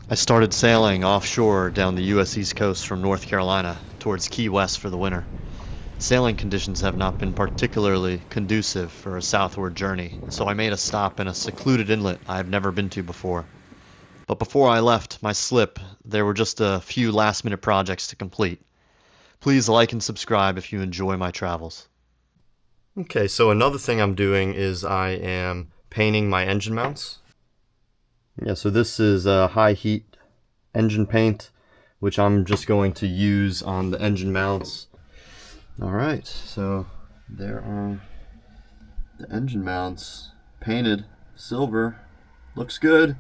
I started sailing offshore down the U.S. East Coast from North Carolina towards Key West for the winter. Sailing conditions have not been particularly conducive for a southward journey, so I made a stop in a secluded inlet I have never been to before. But before I left my slip, there were just a few last minute projects to complete. Please like and subscribe if you enjoy my travels. Okay, so another thing I'm doing is I am painting my engine mounts. Yeah, so this is high heat engine paint, which I'm just going to use on the engine mounts. Alright, so there are the engine mounts painted silver. Looks good.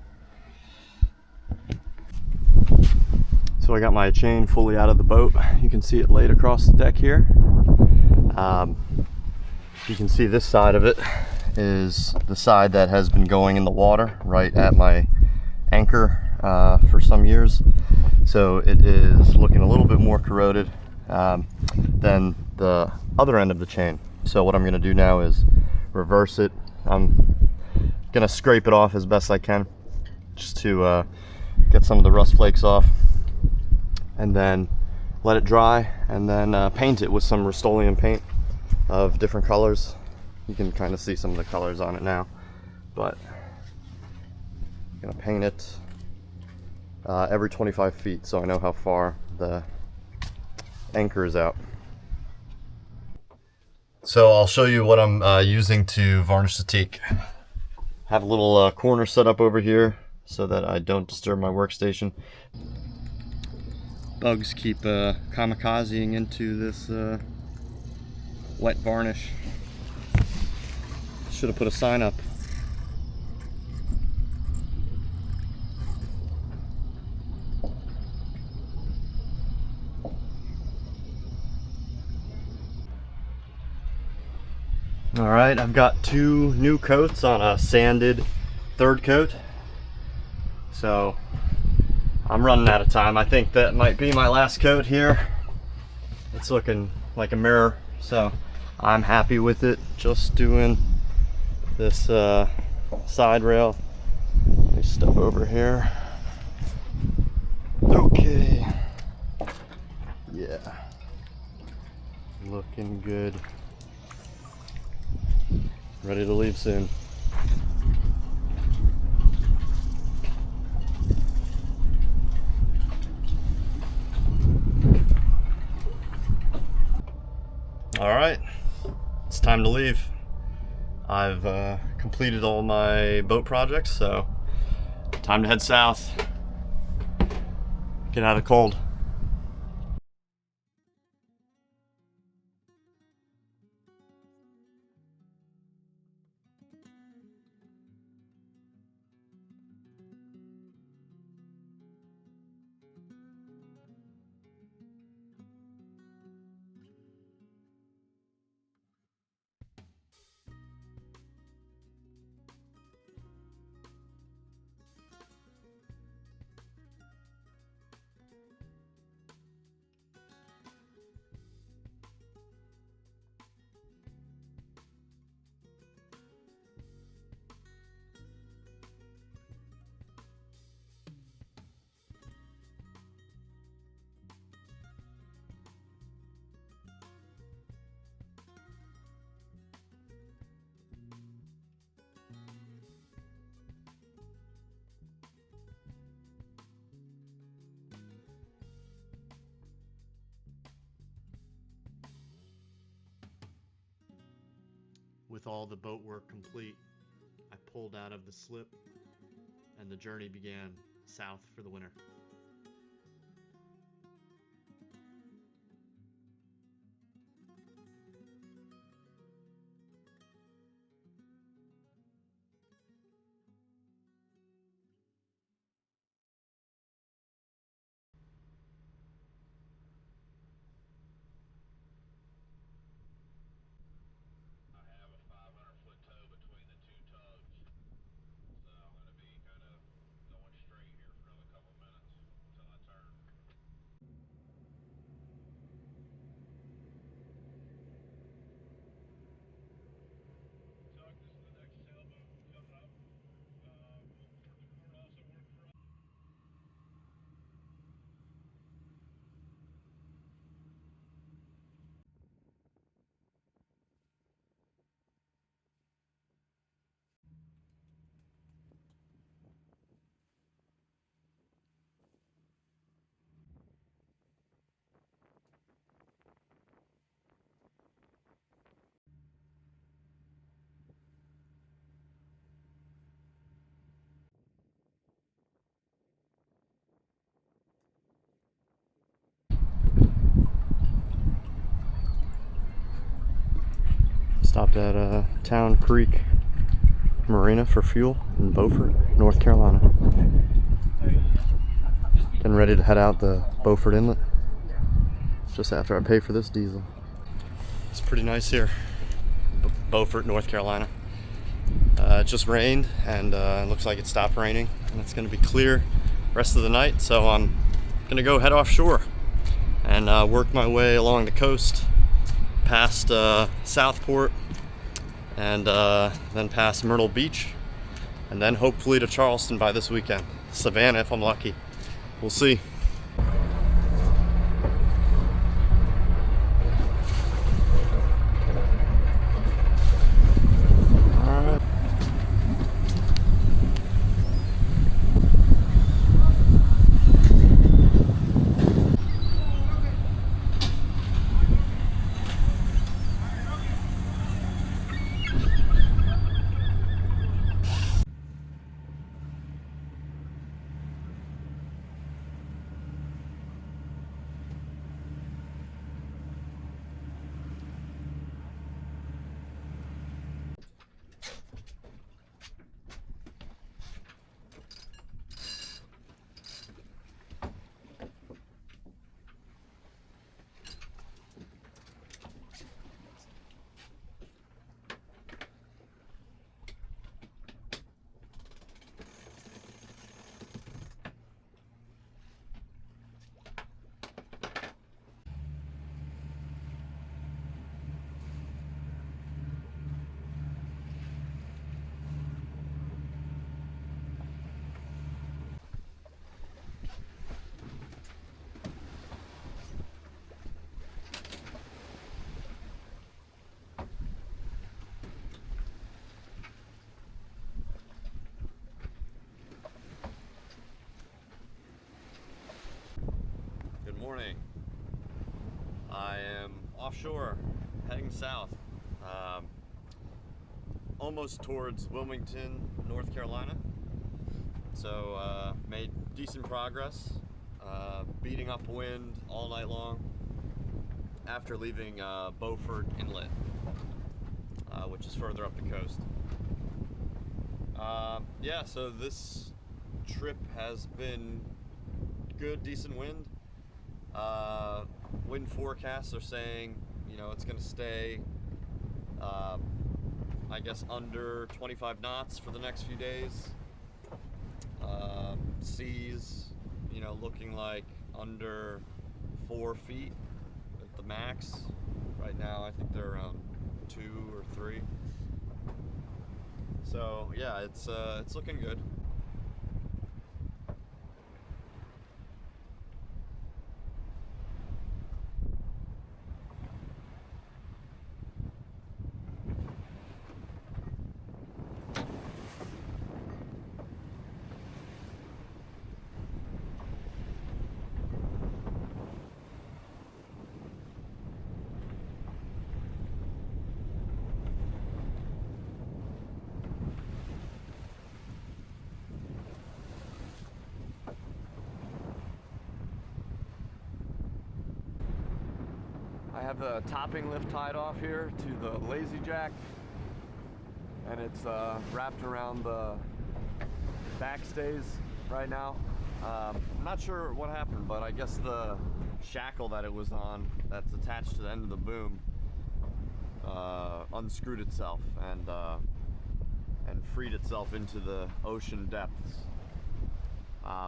So I got my chain fully out of the boat. You can see it laid across the deck here. You can see this side of it is the side that has been going in the water right at my anchor for some years. So it is looking a little bit more corroded than the other end of the chain. So what I'm going to do now is reverse it. I'm going to scrape it off as best I can just to get some of the rust flakes off, and then let it dry, and then paint it with some Rust-Oleum paint of different colors. You can kind of see some of the colors on it now, but I'm gonna paint it every 25 feet so I know how far the anchor is out. So I'll show you what I'm using to varnish the teak. Have a little corner set up over here so that I don't disturb my workstation. Bugs keep kamikazing into this wet varnish. Should have put a sign up. Alright, I've got 2 new coats on a sanded third coat. So I'm running out of time. I think that might be my last coat here. It's looking like a mirror, so I'm happy with it. Just doing this side rail. Let me step over here. Okay. Yeah. Looking good. Ready to leave soon. All right, it's time to leave. I've completed all my boat projects, so time to head south. Get out of the cold. With all the boat work complete, I pulled out of the slip and the journey began south for the winter. Stopped at Town Creek Marina for fuel in Beaufort, North Carolina. Getting ready to head out the Beaufort Inlet. It's just after I pay for this diesel. It's pretty nice here, Beaufort, North Carolina. It just rained and it looks like it stopped raining and it's going to be clear rest of the night, so I'm going to go head offshore and work my way along the coast past Southport and then past Myrtle Beach and then hopefully to Charleston by this weekend. Savannah if I'm lucky. We'll see. Good morning. I am offshore, heading south, almost towards Wilmington, North Carolina. So made decent progress, beating up wind all night long after leaving Beaufort Inlet, which is further up the coast. Yeah, so this trip has been good, decent wind. Wind forecasts are saying, you know, it's going to stay, I guess, under 25 knots for the next few days. Seas, you know, looking like under 4 feet at the max. Right now, I think they're around 2 or 3. So yeah, it's looking good. I have the topping lift tied off here to the lazy jack, and it's wrapped around the backstays right now. I'm not sure what happened, but I guess the shackle that it was on, that's attached to the end of the boom, unscrewed itself and freed itself into the ocean depths.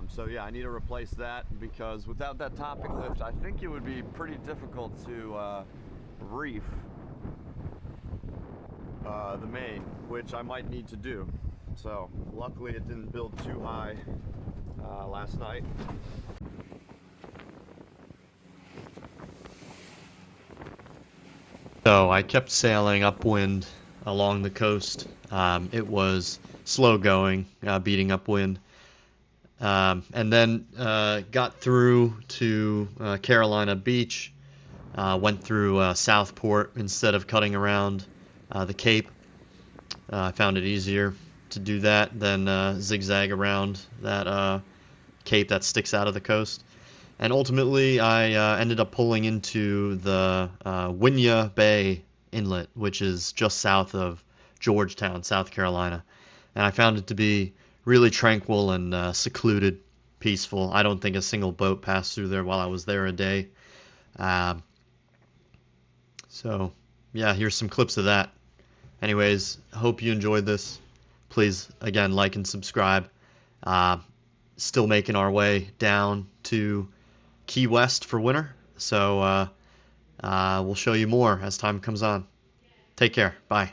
So yeah, I need to replace that because without that topping lift, I think it would be pretty difficult to reef the main, which I might need to do. So luckily it didn't build too high last night. So I kept sailing upwind along the coast. It was slow going, beating upwind. And then got through to Carolina Beach, went through Southport instead of cutting around the Cape. I found it easier to do that than zigzag around that cape that sticks out of the coast. And ultimately, I ended up pulling into the Winya Bay Inlet, which is just south of Georgetown, South Carolina. And I found it to be really tranquil and secluded, peaceful. I don't think a single boat passed through there while I was there a day. Um, so, yeah, here's some clips of that. Anyways, hope you enjoyed this. Please, again, like and subscribe. Uh, Still making our way down to Key West for winter. So we'll show you more as time comes on. Take care. Bye.